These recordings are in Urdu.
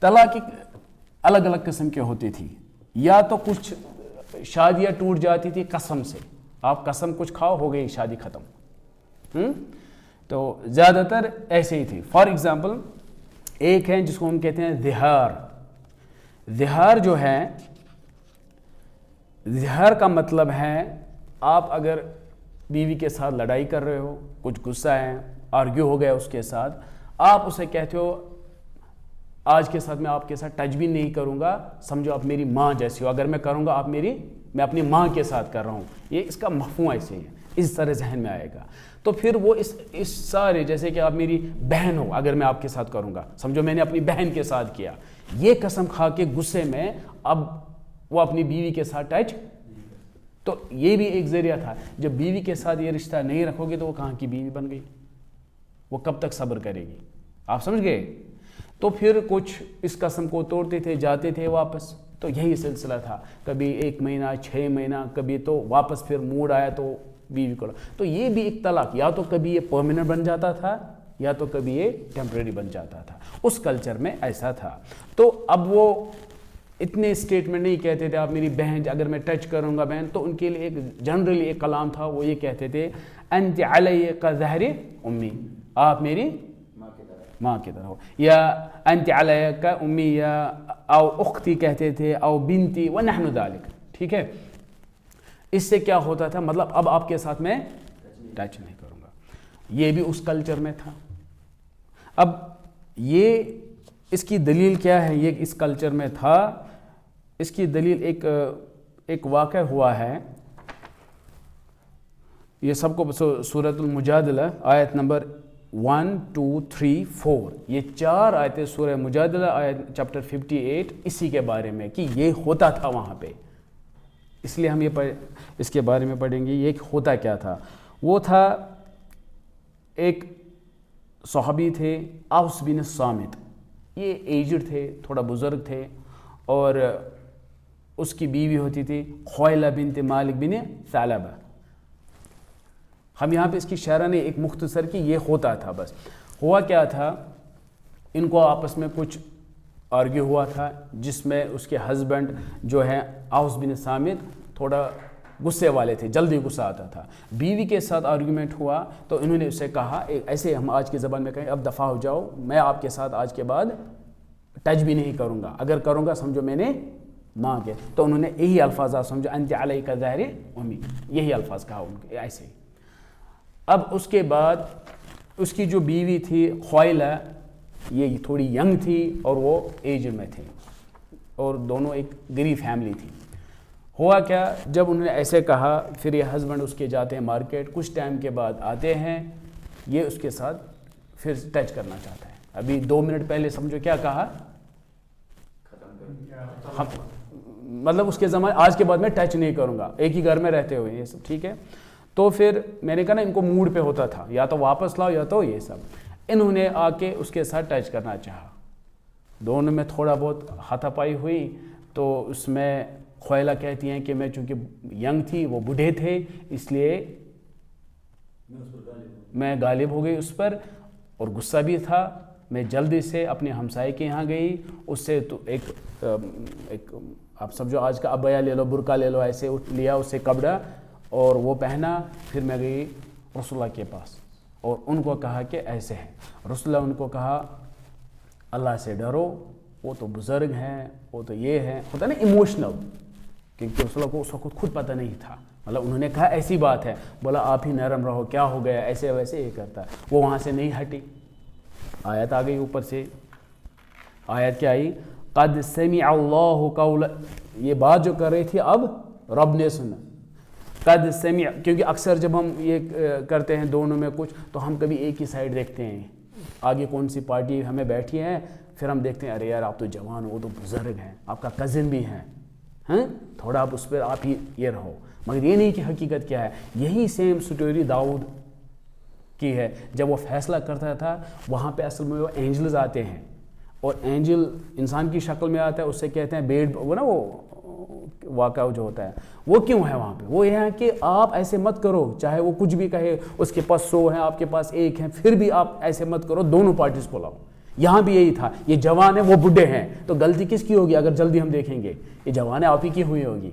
طلاق الگ الگ قسم کی ہوتی تھی. یا تو کچھ شادیاں ٹوٹ جاتی تھی قسم سے, آپ قسم کچھ کھاؤ ہو گئی شادی ختم. تو زیادہ تر ایسے ہی تھی. فار ایگزامپل ایک ہے جس کو ہم کہتے ہیں ظہار. ظہار جو ہے, ظہار کا مطلب ہے آپ اگر بیوی کے ساتھ لڑائی کر رہے ہو, کچھ غصہ ہے, آرگیو ہو گیا اس کے ساتھ, آپ اسے کہتے ہو آج کے ساتھ میں آپ کے ساتھ ٹچ بھی نہیں کروں گا, سمجھو آپ میری ماں جیسی ہو, اگر میں کروں گا آپ میں اپنی ماں کے ساتھ کر رہا ہوں. یہ اس کا مفہوم ایسے ہی ہے, اس طرح ذہن میں آئے گا. تو پھر وہ اس سارے, جیسے کہ آپ میری بہن ہو, اگر میں آپ کے ساتھ کروں گا, سمجھو میں نے اپنی بہن کے ساتھ کیا, یہ قسم کھا کے غصے میں اب وہ اپنی بیوی کے ساتھ ٹچ. تو یہ بھی ایک ذریعہ تھا. جب بیوی کے ساتھ یہ رشتہ نہیں رکھو گے تو وہ کہاں کی بیوی بن گئی, وہ کب تک صبر کرے گی, آپ سمجھ گئے. تو پھر کچھ اس قسم کو توڑتے تھے, جاتے تھے واپس. تو یہی سلسلہ تھا, کبھی 1 مہینہ 6 مہینہ, کبھی تو واپس پھر موڈ آیا تو بیوی کو. تو یہ بھی ایک طلاق, یا تو کبھی یہ پرماننٹ بن جاتا تھا یا تو کبھی یہ ٹیمپریری بن جاتا تھا. اس کلچر میں ایسا تھا. تو اب وہ اتنے اسٹیٹمنٹ نہیں کہتے تھے آپ میری بہن, اگر میں ٹچ کروں گا بہن, تو ان کے لیے ایک جنرلی ایک کلام تھا, وہ یہ کہتے تھے انت علی کا ظہر امی, آپ میری ماں کی طرح ہو, یا انت علی کا امی, یا او اختی کہتے تھے, او بنتی ونحن ذالک. ٹھیک ہے, اس سے کیا ہوتا تھا, مطلب اب آپ کے ساتھ میں ٹچ نہیں کروں گا. یہ بھی اس کلچر میں تھا. اب یہ اس کی دلیل کیا ہے, یہ اس کلچر میں تھا, اس کی دلیل ایک واقعہ ہوا ہے. یہ سب کو سورۃ المجادلہ آیت نمبر 1 2 3 4, یہ 4 آیتیں سورہ مجادلہ آیت چیپٹر 58 اسی کے بارے میں کہ یہ ہوتا تھا وہاں پہ. اس لیے ہم یہ اس کے بارے میں پڑھیں گے. یہ ہوتا کیا تھا. وہ تھا ایک صحابی تھے اوس بن صامت. یہ ایجڈ تھے, تھوڑا بزرگ تھے, اور اس کی بیوی ہوتی تھی خویلہ بنت مالک بن ثعلبہ. ہم یہاں پہ اس کی شرح نے ایک مختصر کی, یہ ہوتا تھا. بس ہوا کیا تھا, ان کو آپس میں کچھ آرگیو ہوا تھا, جس میں اس کے ہسبینڈ جو ہے اوس بن صامت تھوڑا غصے والے تھے, جلدی غصہ آتا تھا. بیوی کے ساتھ آرگیومنٹ ہوا تو انہوں نے اسے کہا, ایسے ہم آج کی زبان میں کہیں, اب دفع ہو جاؤ, میں آپ کے ساتھ آج کے بعد ٹچ بھی نہیں کروں گا, اگر کروں گا سمجھو میں نے ماں کے. تو انہوں نے یہی الفاظ سمجھو انت علی کا ظہر امی, یہی الفاظ کہا ان کے ایسے ہی. اب اس کے بعد اس کی جو بیوی تھی خویلہ, یہ تھوڑی ینگ تھی اور وہ ایج میں تھے, اور دونوں ایک غریب فیملی تھی. ہوا کیا, جب انہوں نے ایسے کہا, پھر یہ ہسبینڈ اس کے جاتے ہیں مارکیٹ, کچھ ٹائم کے بعد آتے ہیں, یہ اس کے ساتھ پھر ٹچ کرنا چاہتا ہے. ابھی 2 منٹ پہلے سمجھو کیا کہا, مطلب اس کے زمانے آج کے بعد میں ٹچ نہیں کروں گا, ایک ہی گھر میں رہتے ہوئے یہ سب. ٹھیک ہے, تو پھر میں نے کہا نا ان کو موڈ پہ ہوتا تھا, یا تو واپس لاؤ یا تو یہ سب. انہوں نے آ کے اس کے ساتھ ٹچ کرنا چاہا, دونوں میں تھوڑا بہت ہاتھا پائی ہوئی. تو اس میں خویلہ کہتی ہیں کہ میں چونکہ ینگ تھی, وہ بوڑھے تھے, اس لیے میں غالب ہو گئی اس پر, اور غصہ بھی تھا. میں جلدی سے اپنے ہمسائے کے یہاں گئی, اس سے تو ایک آپ سمجھو آج کا ابیا لے لو, برقع لے لو, ایسے لیا اس سے کپڑا اور وہ پہنا. پھر میں گئی رسول اللہ کے پاس اور ان کو کہا کہ ایسے ہے. رسول اللہ ان کو کہا اللہ سے ڈرو, وہ تو بزرگ ہیں, وہ تو یہ ہے, ہوتا ہے نا ایموشنل, کیونکہ رسول اللہ کو اس وقت خود پتہ نہیں تھا. مطلب انہوں نے کہا ایسی بات ہے, بولا آپ ہی نرم رہو, کیا ہو گیا, ایسے ویسے یہ کرتا ہے. وہ وہاں سے نہیں ہٹی. آیت آ گئی اوپر سے. آیت کیا آئی, قد سمع اللہ قول, یہ بات جو کر رہی تھی اب رب نے سنا. قد سمع, کیونکہ اکثر جب ہم یہ کرتے ہیں دونوں میں کچھ, تو ہم کبھی ایک ہی سائڈ دیکھتے ہیں, آگے کون سی پارٹی ہمیں بیٹھی ہے, پھر ہم دیکھتے ہیں ارے یار آپ تو جوان ہو, وہ تو بزرگ ہیں, آپ کا کزن بھی ہے, تھوڑا آپ اس پر آپ ہی یہ رہو. مگر یہ نہیں کہ حقیقت کیا ہے. یہی سیم سٹوری داؤد کی ہے. جب وہ فیصلہ کرتا تھا, وہاں پہ اصل میں وہ اینجلز آتے ہیں, اور اینجل انسان کی شکل میں آتا ہے, اس سے کہتے ہیں بیڈ, وہ نا وہ واقعہ جو ہوتا ہے وہ کیوں ہے وہاں پہ, وہ یہ ہے کہ آپ ایسے مت کرو, چاہے وہ کچھ بھی کہے, اس کے پاس 100 ہیں آپ کے پاس 1 ہے, پھر بھی آپ ایسے مت کرو, دونوں پارٹیز کو لاؤ. یہاں بھی یہی تھا، یہ جوان ہیں وہ بڈھے ہیں، تو غلطی کس کی ہوگی؟ اگر جلدی ہم دیکھیں گے یہ جوان آپ ہی کی ہوئی ہوگی۔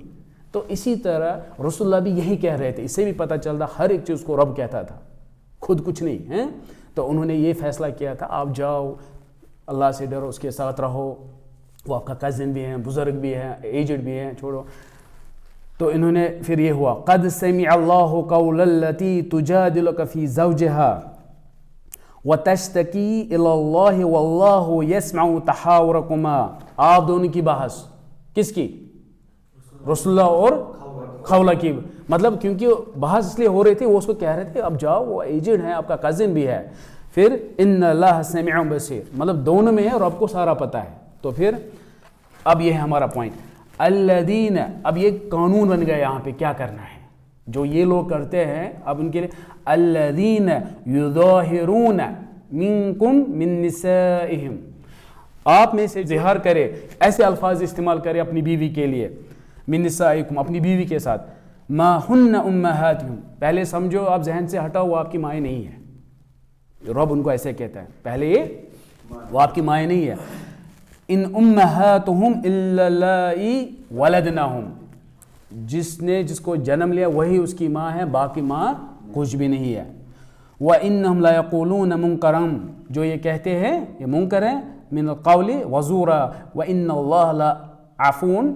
تو اسی طرح رسول اللہ بھی یہی کہہ رہے تھے، اس سے بھی پتہ چلتا ہر ایک چیز کو رب کہتا تھا، خود کچھ نہیں ہے۔ تو انہوں نے یہ فیصلہ کیا تھا آپ جاؤ اللہ سے ڈرو، اس کے ساتھ رہو، وہ آپ کا کزن بھی ہیں، بزرگ بھی ہیں، ایجڈ بھی ہیں، چھوڑو۔ تو انہوں نے پھر یہ ہوا قد سمع اللہ قول التی تجادلک فی زوجہا وتشتکی الی اللہ واللہ یسمع تحاورکما، آپ دونوں کی بحث کس کی؟ رسول اللہ اور خولہ کی، مطلب کیونکہ بحث اس لیے ہو رہی تھی، وہ اس کو کہہ رہے تھے اب جاؤ، وہ ایجڈ ہیں، آپ کا کزن بھی ہے۔ پھر ان اللہ سمیع بصیر، مطلب دونوں میں ہے اور آپ کو سارا پتہ ہے۔ تو پھر اب یہ ہے ہمارا پوائنٹ الذین، اب یہ قانون بن گیا یہاں پہ کیا کرنا ہے جو یہ لوگ کرتے ہیں، اب ان کے لیے الذین یظاہرون منکم من نسائہم، آپ میں سے ظہار کرے، ایسے الفاظ استعمال کرے اپنی بیوی کے لیے، من نسائکم، اپنی بیوی کے ساتھ، ما ہن امہاتہم، پہلے سمجھو آپ ذہن سے ہٹاؤ وہ آپ کی مائیں نہیں ہے، رب ان کو ایسے کہتا ہے، پہلے یہ وہ آپ کی مائیں نہیں ہے، ان امہاتہم الا اللائی ولدنہم، جس کو جنم لیا وہی اس کی ماں ہے، باقی ماں کچھ بھی نہیں ہے۔ وَإِنَّهُمْ لَيَقُولُونَ مُنْكَرًا، جو یہ کہتے ہیں یہ منکر ہیں، من القول وزورا وَإِنَّ اللَّهَ لَعَفُوٌ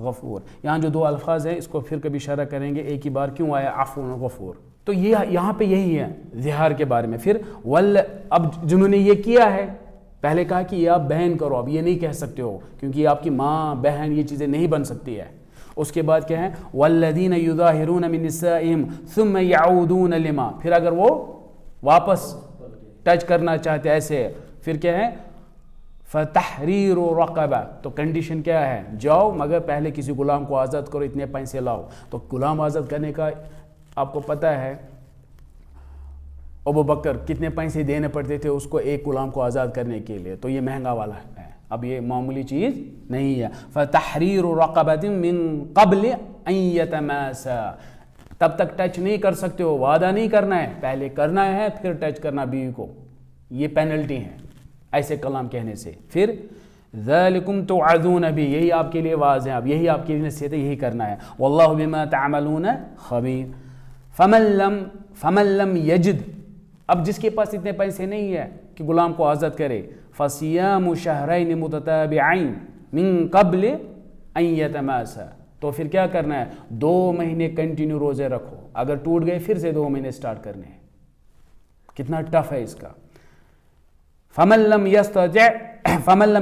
غفور، یہاں جو دو الفاظ ہیں اس کو پھر کبھی شرح کریں گے، ایک ہی بار کیوں آیا عفو غفور۔ تو یہ یہاں پہ یہی ہے ظہار کے بارے میں۔ پھر اب جنہوں نے یہ کیا ہے، پہلے کہا کہ یہ آپ بہن کرو، اب یہ نہیں کہہ سکتے ہو کیونکہ یہ آپ کی ماں بہن یہ چیزیں نہیں بن سکتی ہے۔ اس کے بعد کیا ہے والذین یظاہرون من نسائہم ثم یعودون لما، پھر اگر وہ واپس ٹچ کرنا چاہتے ایسے، پھر کیا ہے فتحریر رقبہ، تو کنڈیشن کیا ہے جاؤ مگر پہلے کسی غلام کو آزاد کرو، اتنے پیسے لاؤ۔ تو غلام آزاد کرنے کا آپ کو پتہ ہے ابو بکر کتنے پیسے دینے پڑتے تھے اس کو ایک غلام کو آزاد کرنے کے لیے، تو یہ مہنگا والا ہے، اب یہ معمولی چیز نہیں ہے۔ فتحریر رقبۃ من قبل ان یتماسا، تب تک ٹچ نہیں کر سکتے ہو، وعدہ نہیں کرنا ہے، پہلے کرنا ہے پھر ٹچ کرنا بیوی کو، یہ پینلٹی ہے ایسے کلام کہنے سے۔ پھر ذالکم توعظون بھی، یہی آپ کے لیے واضح ہے، اب یہی آپ کے لیے نصیحت ہے، یہی کرنا ہے۔ واللہ بما تعملون خبیر۔ فمن لم یجد، اب جس کے پاس اتنے پیسے نہیں ہے کہ غلام کو آزاد کرے، فصیام شہرین متتابعین من قبل ان یتماسا، تو پھر کیا کرنا ہے 2 مہینے کنٹینیو روزے رکھو، اگر ٹوٹ گئے پھر سے 2 مہینے سٹارٹ کرنے ہیں۔ کتنا ٹف ہے اس کا۔ فمن لم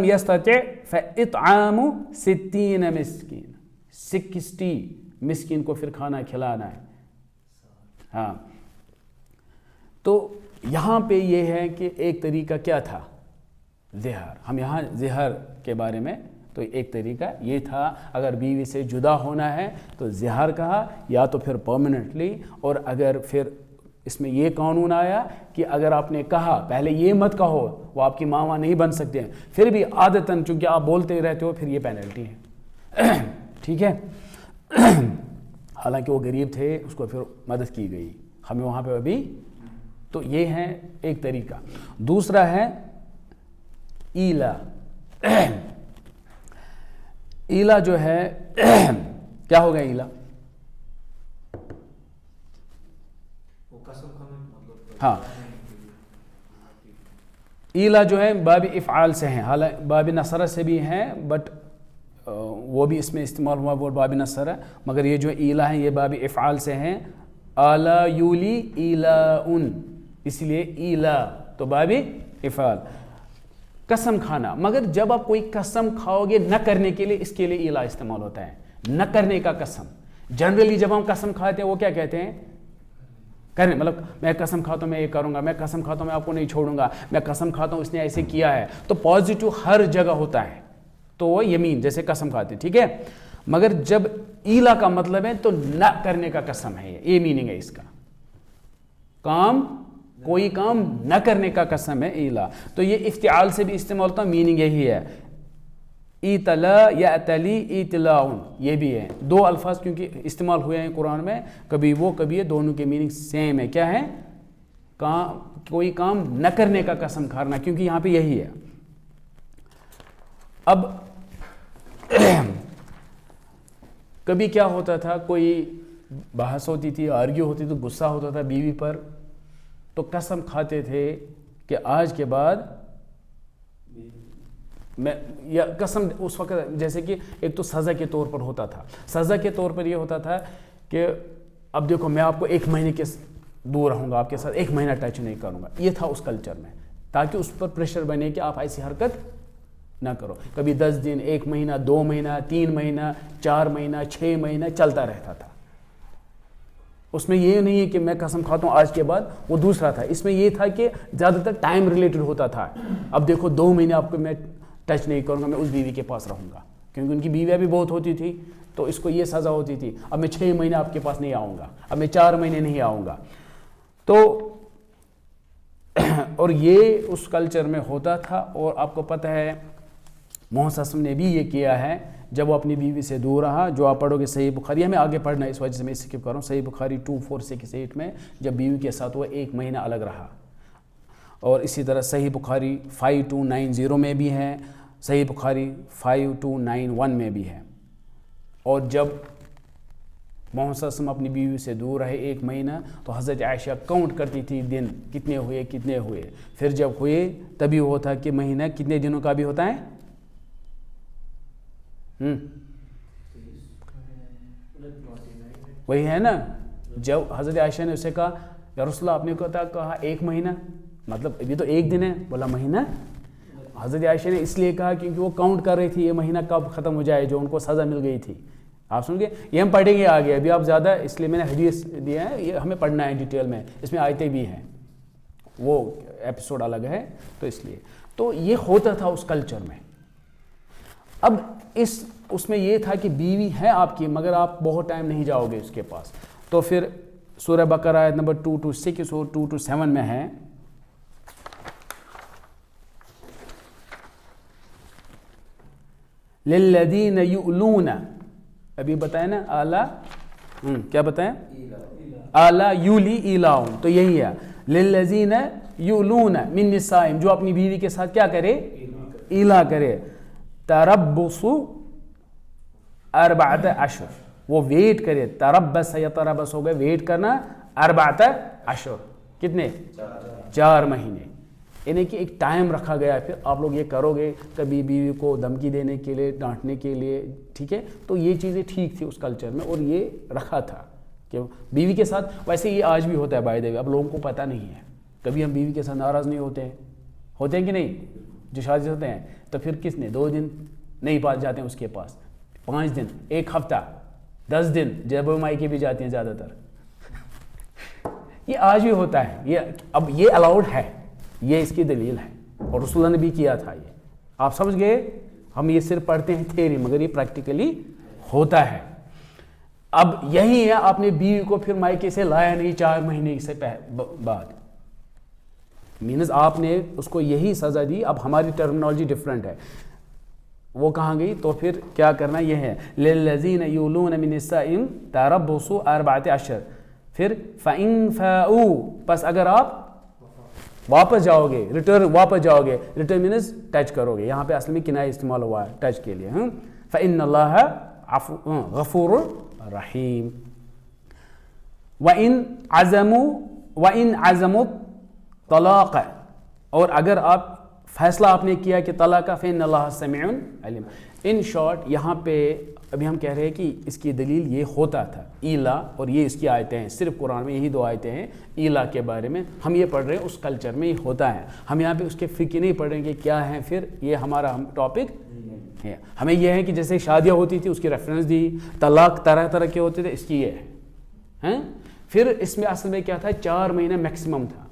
یستطع فاطعام 60 مسکین، 60 مسکین کو پھر کھانا کھلانا ہے۔ ہاں تو یہاں پہ یہ ہے کہ ایک طریقہ کیا تھا زہر، ہم یہاں زہر کے بارے میں، تو ایک طریقہ یہ تھا اگر بیوی سے جدا ہونا ہے تو زہر کہا، یا تو پھر پرماننٹلی، اور اگر پھر اس میں یہ قانون آیا کہ اگر آپ نے کہا پہلے یہ مت کہو وہ آپ کی ماں نہیں بن سکتے ہیں، پھر بھی عادتاً چونکہ آپ بولتے رہتے ہو پھر یہ پینلٹی ہے۔ ٹھیک ہے، حالانکہ وہ غریب تھے اس کو پھر مدد کی گئی، ہمیں وہاں پہ ابھی، تو یہ ہے ایک طریقہ۔ دوسرا ہے ایلا، ایلا جو ہے کیا ہوگا ایلا؟ ہاں ایلا جو ہے باب افعال سے ہیں، حالانکہ باب نصرہ سے بھی ہیں، بٹ وہ بھی اس میں استعمال ہوا وہ باب نصرہ، مگر یہ جو ایلا ہیں یہ باب افعال سے ہیں۔ آلا یولی ایلاؤن، اس لیے ایلا تو باب افعال، قسم کھانا، مگر جب آپ کوئی قسم کھاؤ گے نہ کرنے کے لیے، اس کے لیے ایلا استعمال ہوتا ہے، نہ کرنے کا قسم۔ جنرلی جب ہم قسم کھاتے ہیں وہ کیا کہتے ہیں کریں، مطلب میں قسم کھاتا ہوں میں یہ کروں گا، میں قسم کھاتا ہوں میں آپ کو نہیں چھوڑوں گا، میں قسم کھاتا ہوں اس نے ایسے کیا ہے، تو پازیٹیو ہر جگہ ہوتا ہے، تو وہ یمین جیسے قسم کھاتے ہیں، ٹھیک ہے۔ مگر جب ایلا کا مطلب ہے تو نہ کرنے کا قسم ہے، یہ میننگ ہے اس کا، کوئی کام نہ کرنے کا قسم ہے ایلا، تو یہ افتعال سے بھی استعمال ہوتا ہے، میننگ یہی ہے۔ ایتلا یأتلی ایتلاؤن، یہ بھی ہے، 2 الفاظ کیونکہ استعمال ہوئے ہیں قرآن میں، کبھی وہ کبھی یہ، دونوں کے میننگ سیم ہے، کیا ہے کوئی کام نہ کرنے کا قسم کھانا، کیونکہ یہاں پہ یہی ہے۔ اب کبھی کیا ہوتا تھا، کوئی بحث ہوتی تھی، آرگیو ہوتی تو غصہ ہوتا تھا بیوی پر، تو قسم کھاتے تھے کہ آج کے بعد میں، یا قسم اس وقت جیسے کہ ایک تو سزا کے طور پر ہوتا تھا، سزا کے طور پر یہ ہوتا تھا کہ اب دیکھو میں آپ کو 1 مہینے کے دور رہوں گا، آپ کے ساتھ 1 مہینہ ٹچ نہیں کروں گا، یہ تھا اس کلچر میں، تاکہ اس پر پریشر بنے کہ آپ ایسی حرکت نہ کرو. کبھی 10 دن، 1 مہینہ، 2 مہینہ، 3 مہینہ، 4 مہینہ، 6 مہینہ چلتا رہتا تھا. اس میں یہ نہیں ہے کہ میں قسم کھاتا ہوں آج کے بعد، وہ دوسرا تھا. اس میں یہ تھا کہ زیادہ تر ٹائم ریلیٹڈ ہوتا تھا. اب دیکھو 2 مہینے آپ کو میں ٹچ نہیں کروں گا، میں اس بیوی کے پاس رہوں گا، کیونکہ ان کی بیویاں بھی بہت ہوتی تھی، تو اس کو یہ سزا ہوتی تھی. اب میں 6 مہینے آپ کے پاس نہیں آؤں گا، اب میں 4 مہینے نہیں آؤں گا. تو اور یہ اس کلچر میں ہوتا تھا. اور آپ کو پتہ ہے محمد صلی اللہ علیہ وسلم نے بھی یہ کیا ہے جب وہ اپنی بیوی سے دور رہا. جو آپ پڑھو گے صحیح بخاری، ہمیں آگے پڑھنا ہے اس وجہ سے میں اسکپ کر رہا ہوں. صحیح بخاری 2468 میں جب بیوی کے ساتھ وہ 1 مہینہ الگ رہا. اور اسی طرح صحیح بخاری 5290 میں بھی ہے، صحیح بخاری 5291 میں بھی ہے. اور جب محمد صلی اللہ علیہ وسلم اپنی بیوی سے دور رہے 1 مہینہ، تو حضرت عائشہ کاؤنٹ کرتی تھی دن کتنے ہوئے کتنے ہوئے. پھر جب ہوئے تبھی وہ ہوتا کہ مہینہ کتنے دنوں کا بھی ہوتا ہے. وہی ہے نا. جب حضرت عائشہ نے اسے کہا یا رسول اللہ، آپ نے کہا 1 مہینہ، مطلب ابھی تو 1 دن ہے. بولا مہینہ. حضرت عائشہ نے اس لیے کہا کیونکہ وہ کاؤنٹ کر رہی تھی یہ مہینہ کب ختم ہو جائے جو ان کو سزا مل گئی تھی. آپ سن گے، یہ ہم پڑھیں گے آگے، ابھی آپ زیادہ اس لیے میں نے حدیث دیا ہے، یہ ہمیں پڑھنا ہے ڈیٹیل میں، اس میں آیتیں بھی ہیں، وہ ایپیسوڈ الگ ہے تو اس لیے. تو یہ ہوتا تھا اس کلچر میں. اب اس میں یہ تھا کہ بیوی ہے آپ کی، مگر آپ بہت ٹائم نہیں جاؤ گے اس کے پاس. تو پھر سورہ بقرہ آیت نمبر 2-6 اور 2-7 میں ہے، للذین یؤلون، ابھی بتائیں نا اعلیٰ، کیا بتائیں؟ اعلیٰ یولی ایلاؤن، تو یہی ہے للذین یؤلون من نسائہم، جو اپنی بیوی کے ساتھ کیا کرے؟ ایلا کرے. تربص 4 اشہر، وہ ویٹ کرے. تربص یا تربص ہو گئے ویٹ کرنا، 4 اشہر کتنے؟ 4 مہینے. یعنی کہ ایک ٹائم رکھا گیا ہے. پھر آپ لوگ یہ کرو گے کبھی بیوی کو دھمکی دینے کے لیے، ڈانٹنے کے لیے، ٹھیک ہے. تو یہ چیزیں ٹھیک تھی اس کلچر میں، اور یہ رکھا تھا کہ بیوی کے ساتھ. ویسے یہ آج بھی ہوتا ہے بائی دا وے، اب لوگوں کو پتہ نہیں ہے. کبھی ہم بیوی کے ساتھ ناراض نہیں ہوتے ہیں کہ نہیں؟ جو شادی ہوتے ہیں تو پھر کس نے 2 دن نہیں پاس جاتے ہیں اس کے پاس، 5 دن، 1 ہفتہ، 10 دن، جب وہ مائکے بھی جاتے ہیں زیادہ تر. یہ آج بھی ہوتا ہے. یہ اب یہ الاؤڈ ہے، یہ اس کی دلیل ہے، اور رسول اللہ نے بھی کیا تھا. یہ آپ سمجھ گئے. ہم یہ صرف پڑھتے ہیں تھیوری، مگر یہ پریکٹیکلی ہوتا ہے. اب یہی ہے، آپ نے بیوی کو پھر مائکے سے لایا نہیں 4 مہینے سے بعد، مینز آپ نے اس کو یہی سزا دی. اب ہماری ٹرمنالوجی ڈفرینٹ ہے، وہ کہاں گئی؟ تو پھر کیا کرنا یہ ہے، للذین یولون من نسائہم تربص 4 اشہر. پھر فإن فاؤوا، پس اگر آپ واپس جاؤ گے، ریٹرن واپس جاؤ گے، ریٹرن مینز ٹچ کرو گے. یہاں پہ اصل میں کنایہ استعمال ہوا ہے ٹچ کے لیے. فإن اللہ غفور رحیم. وإن عزموا طلاق، اور اگر آپ فیصلہ آپ نے کیا کہ طلاق کا، فإن اللہ سمیع علیم. ان شارٹ یہاں پہ ابھی ہم کہہ رہے ہیں کہ اس کی دلیل یہ ہوتا تھا ایلا، اور یہ اس کی آیتیں ہیں. صرف قرآن میں یہی 2 آیتیں ہیں ایلا کے بارے میں. ہم یہ پڑھ رہے ہیں اس کلچر میں یہ ہوتا ہے. ہم یہاں پہ اس کے فقہ نہیں پڑھ رہے ہیں کہ کیا ہے. پھر یہ ہمارا ٹاپک ہے. ہمیں یہ ہے کہ جیسے شادیاں ہوتی تھی اس کی ریفرنس دی، طلاق طرح طرح کے ہوتے تھے، اس کی یہ ہے. پھر اس میں اصل میں کیا تھا، 4 مہینے میکسیمم تھا.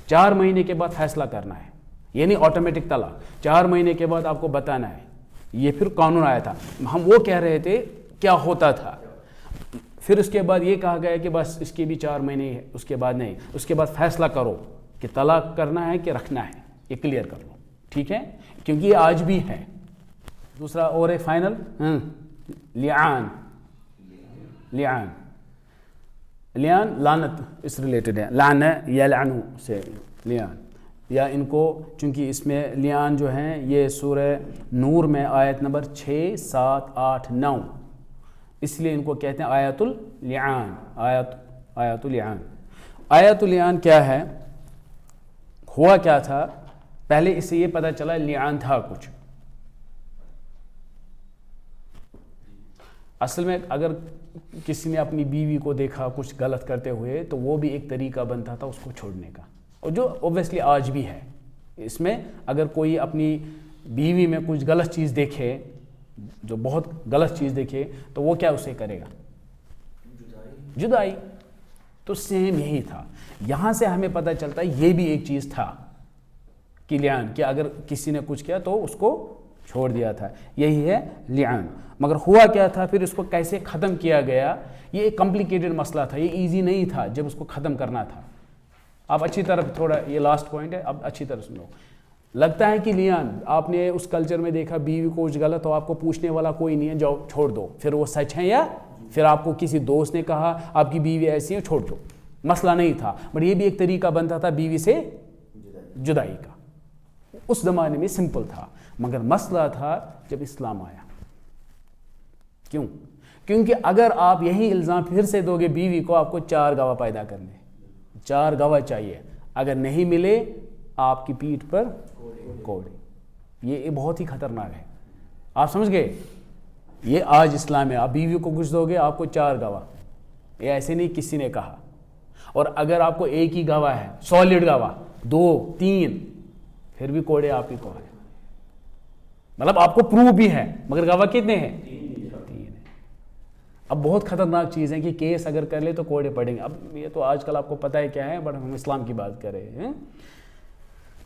4 مہینے کے بعد فیصلہ کرنا ہے، یعنی آٹومیٹک طلاق. 4 مہینے کے بعد آپ کو بتانا ہے. یہ پھر قانون آیا تھا. ہم وہ کہہ رہے تھے کیا ہوتا تھا. پھر اس کے بعد یہ کہا گیا کہ بس اس کے بھی 4 مہینے ہے، اس کے بعد نہیں. اس کے بعد فیصلہ کرو کہ طلاق کرنا ہے کہ رکھنا ہے. یہ کلیئر کر لو، ٹھیک ہے، کیونکہ یہ آج بھی ہے. دوسرا اور ایک فائنل، لیعان. لیعان لعنت اس ریلیٹڈ ہے، لعنہ یلعنو سے لیعان. یا ان کو چونکہ اس میں لیان جو ہیں یہ سورہ نور میں آیت نمبر 6 7 8 9 اس لیے ان کو کہتے ہیں آیت اللعان. آیت اللعان. آیت اللعان کیا ہے؟ ہوا کیا تھا؟ پہلے اس سے یہ پتہ چلا لعان تھا کچھ. اصل میں اگر کسی نے اپنی بیوی کو دیکھا کچھ غلط کرتے ہوئے تو وہ بھی ایک طریقہ بنتا تھا اس کو چھوڑنے کا, اور جو اوبویسلی آج بھی ہے. اس میں اگر کوئی اپنی بیوی میں کچھ غلط چیز دیکھے, جو بہت غلط چیز دیکھے, تو وہ کیا اسے کرے گا؟ جدائی. تو سیم یہی تھا. یہاں سے ہمیں پتہ چلتا ہے یہ بھی ایک چیز تھا کہ لعان, کہ اگر کسی نے کچھ کیا تو اس کو چھوڑ دیا تھا. یہی ہے لعان. مگر ہوا کیا تھا پھر, اس کو کیسے ختم کیا گیا؟ یہ ایک کمپلیکیٹڈ مسئلہ تھا, یہ ایزی نہیں تھا جب اس کو ختم کرنا تھا. آپ اچھی طرح, تھوڑا یہ لاسٹ پوائنٹ ہے, اب اچھی طرح سنو. لگتا ہے کہ لعان آپ نے اس کلچر میں دیکھا بیوی کو کچھ غلط تو آپ کو پوچھنے والا کوئی نہیں ہے, جاؤ چھوڑ دو. پھر وہ سچ ہے یا پھر آپ کو کسی دوست نے کہا آپ کی بیوی ایسی ہے چھوڑ دو. مسئلہ نہیں تھا, بٹ یہ بھی ایک طریقہ بنتا تھا بیوی سے جدائی کا. اس زمانے میں سمپل تھا. مگر مسئلہ تھا جب اسلام آیا. کیوں؟ کیونکہ اگر آپ یہی الزام پھر سے دو گے بیوی کو, آپ کو 4 گواہ پیدا کرنے, 4 گواہ چاہیے. اگر نہیں ملے آپ کی پیٹھ پر کوڑے. یہ بہت ہی خطرناک ہے. آپ سمجھ گئے؟ یہ آج اسلام ہے. آپ بیوی کو کچھ دو گے آپ کو 4 گواہ. یہ ایسے نہیں کسی نے کہا. اور اگر آپ کو ایک ہی گواہ ہے, سالڈ گواہ 2 3, پھر بھی کوڑے آپ ہی کو ہے. مطلب آپ کو پروف بھی ہے مگر گواہ کتنے ہیں؟ 3 ہیں. اب بہت خطرناک چیز ہے کہ کیس اگر کر لے تو کوڑے پڑیں گے. اب یہ تو آج کل آپ کو پتہ ہے کیا ہے, بٹ ہم اسلام کی بات کر رہے ہیں.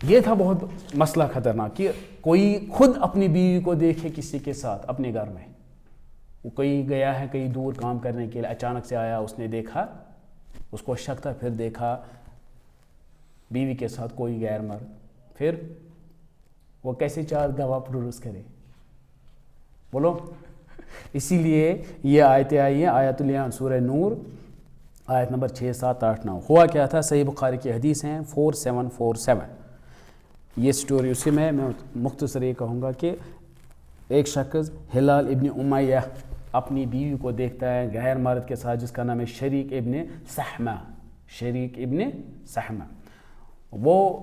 یہ تھا بہت مسئلہ خطرناک کہ کوئی خود اپنی بیوی کو دیکھے کسی کے ساتھ اپنے گھر میں. وہ کوئی گیا ہے کہیں دور کام کرنے کے لیے, اچانک سے آیا, اس نے دیکھا, اس کو شک تھا, پھر دیکھا بیوی کے ساتھ کوئی غیر مرد, پھر وہ کیسے 4 گواہ پروڈیوس کرے؟ بولو. اسی لیے یہ آیتیں آئی ہیں, آیت اللعان سورہ نور آیت نمبر 6 7 8 9. ہوا کیا تھا؟ صحیح بخاری کی حدیث ہیں 4747. یہ سٹوری اسی میں مختصر یہ کہوں گا کہ ایک شخص ہلال ابن امیہ اپنی بیوی کو دیکھتا ہے غیر مرد کے ساتھ جس کا نام ہے شریک ابن سحمہ. شریک ابن سحمہ. وہ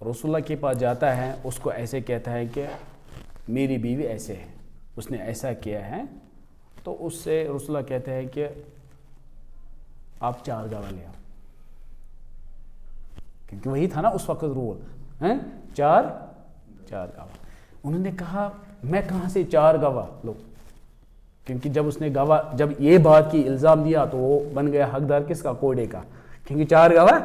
رسول اللہ کے پاس جاتا ہے, اس کو ایسے کہتا ہے کہ میری بیوی ایسے ہے, اس نے ایسا کیا ہے. تو اس سے رسول اللہ کہتے ہیں کہ آپ 4 گواہ لے آؤ, کیونکہ وہی تھا نا اس وقت رول, 4 گواہ. انہوں نے کہا میں کہاں سے 4 گواہ لو, کیونکہ جب اس نے گواہ, جب یہ بات کی الزام دیا تو وہ بن گیا حقدار کس کا؟ کوڑے کا, کیونکہ 4 گواہ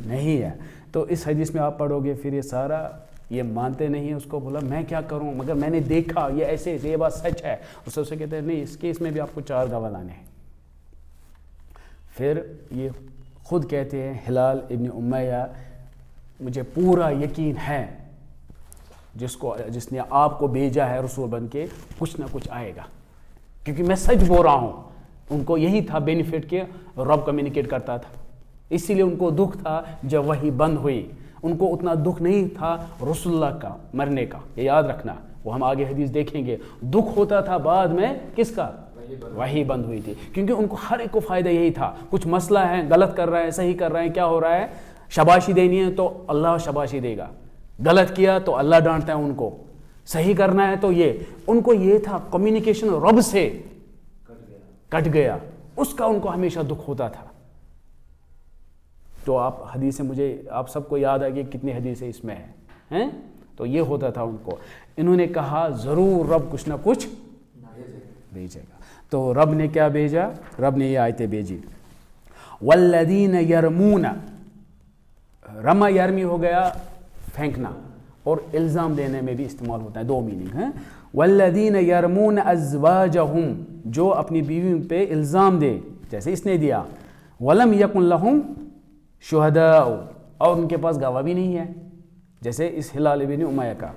نہیں ہے. تو اس حدیث میں آپ پڑھو گے پھر یہ سارا یہ مانتے نہیں ہیں. اس کو بولا میں کیا کروں, مگر میں نے دیکھا یہ ایسے, یہ بات سچ ہے. اس سے کہتے ہیں نہیں, اس کیس میں بھی آپ کو 4 گواہ لانے ہیں. پھر یہ خود کہتے ہیں ہلال ابن امیہ مجھے پورا یقین ہے جس نے آپ کو بھیجا ہے رسول بن کے, کچھ نہ کچھ آئے گا, کیونکہ میں سچ بول رہا ہوں. ان کو یہی تھا بینیفٹ کہ رب کمیونیکیٹ کرتا تھا, اسی لیے ان کو دکھ تھا جب وحی بند ہوئی. ان کو اتنا دکھ نہیں تھا رسول اللہ کا مرنے کا, یہ یاد رکھنا, وہ ہم آگے حدیث دیکھیں گے. دکھ ہوتا تھا بعد میں کس کا؟ وحی بند ہوئی تھی. کیونکہ ان کو ہر ایک کو فائدہ یہی تھا, کچھ مسئلہ ہے, غلط کر رہے ہیں, صحیح کر رہے ہیں, کیا ہو رہا ہے, شاباشی دینی ہے تو اللہ شاباشی دے گا, غلط کیا تو اللہ ڈانٹتا ہے ان کو, صحیح کرنا ہے تو یہ. ان کو یہ تھا کمیونیکیشن رب سے کٹ گیا, اس کا ان کو ہمیشہ دکھ ہوتا تھا. تو آپ حدیثیں مجھے آپ سب کو یاد ہے کہ کتنی حدیثیں اس میں ہیں, تو یہ ہوتا تھا ان کو. انہوں نے کہا ضرور رب کچھ نہ کچھ بھیجے گا. تو رب نے کیا بھیجا؟ رب نے یہ آیتیں بھیجی. والذین یرمون, رما یرمی ہو گیا پھینکنا, اور الزام دینے میں بھی استعمال ہوتا ہے, 2 میننگ ہیں. والذین یرمون ازواجہم, جو اپنی بیوی پہ الزام دے جیسے اس نے دیا. ولم یکن لہم شہداء, اور ان کے پاس گواہ بھی نہیں ہے جیسے اس ہلال بن امیہ کا.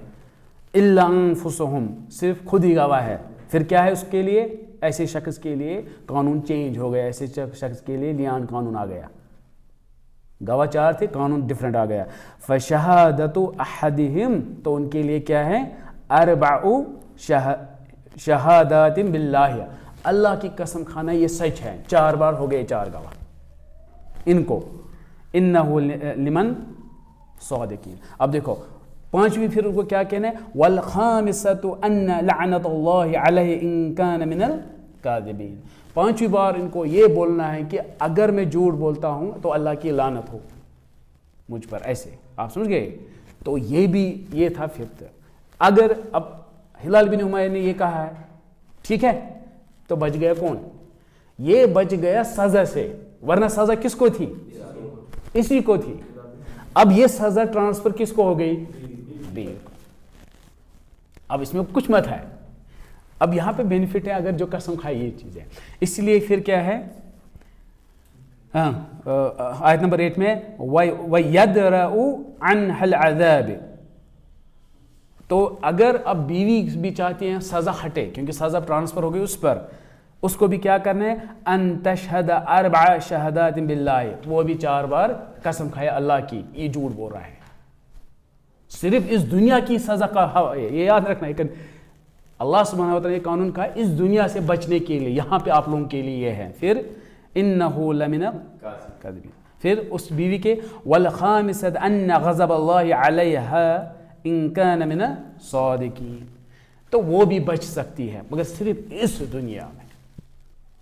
الا انفسہم, صرف خود ہی گواہ ہے. پھر کیا ہے اس کے لیے؟ ایسے شخص کے لیے قانون چینج ہو گیا, ایسے شخص کے لیے لعان قانون آ گیا. گواہ 4 تھے، قانون ڈفرینٹ آ گیا. فشہادت احدہم، تو ان کے لیے کیا ہے؟ 4 شہادات باللہ، اللہ کی قسم کھانا یہ سچ ہے. 4 بار ہو گئے 4 گواہ ان کو. انہ لمن صادقین. اب دیکھو 5ویں پھر ان کو کیا کہنا ہے؟ والخامسۃ ان لعنت اللہ علیہ ان کان من الکاذبین. 5ویں بار ان کو یہ بولنا ہے کہ اگر میں جھوٹ بولتا ہوں تو اللہ کی لعنت ہو مجھ پر. ایسے آپ سمجھ گئے؟ تو یہ تھا 5th. اگر اب ہلال بن امیہ نے یہ کہا ہے، ٹھیک ہے، تو بچ گیا کون؟ یہ بچ گیا سزا سے، ورنہ سزا کس کو تھی؟ اسی کو تھی. اب یہ سزا ٹرانسفر کس کو ہو گئی؟ بیوی کو. اب اس میں کچھ مت ہے. اب یہاں پہ بینیفٹ ہے اگر جو قسم کھائے یہ چیز ہے. اس لیے پھر کیا ہے؟ آیت نمبر 8 میں وَيَدْرَأُ عَنْهَا الْعَذَابِ. تو اگر اب بیوی بھی چاہتی ہیں سزا ہٹے، کیونکہ سزا ٹرانسفر ہو گئی اس پر، اس کو بھی کیا کرنا ہے؟ ان تشہد 4 شہادات باللہ، وہ بھی 4 بار قسم کھائے اللہ کی یہ جھوٹ بول رہا ہے. صرف اس دنیا کی سزا کا یہ یاد رکھنا ہے. اللہ سبحانہ و تعالیٰ نے قانون کہا اس دنیا سے بچنے کے لیے، یہاں پہ آپ لوگوں کے لیے یہ ہے. پھر انہ لمن الکاذبین. پھر اس بیوی کے والخامسۃ ان غضب اللہ علیہا ان کان من الصادقین، تو وہ بھی بچ سکتی ہے مگر صرف اس دنیا میں.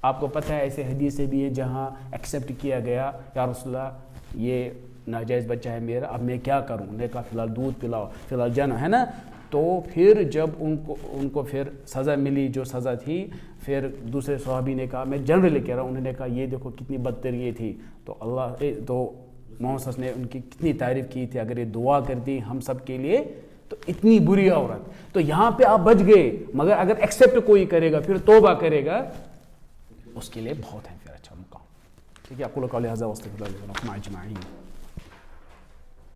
آپ کو پتہ ہے ایسے حدیثیں بھی ہیں جہاں ایکسیپٹ کیا گیا، یا رسول اللہ یہ ناجائز بچہ ہے میرا، اب میں کیا کروں؟ نے کہا فی الحال دودھ پلاؤ، فی الحال جانا ہے نا. تو پھر جب ان کو پھر سزا ملی جو سزا تھی، پھر دوسرے صحابی نے کہا، میں جنرلی کہہ رہا ہوں، انہوں نے کہا یہ دیکھو کتنی بدتر یہ تھی. تو محمد صلی اللہ علیہ وسلم نے ان کی کتنی تعریف کی تھی، اگر یہ دعا کر دی ہم سب کے لیے تو اتنی بری عورت. تو یہاں پہ آپ بچ گئے، مگر اگر ایکسیپٹ کوئی کرے گا پھر توبہ کرے گا اس کے لیے بہت ہے پھر اچھا مقام. ٹھیک ہے، اقول قولی ھذا واستغفر اللہ لي ولکم اجمعین.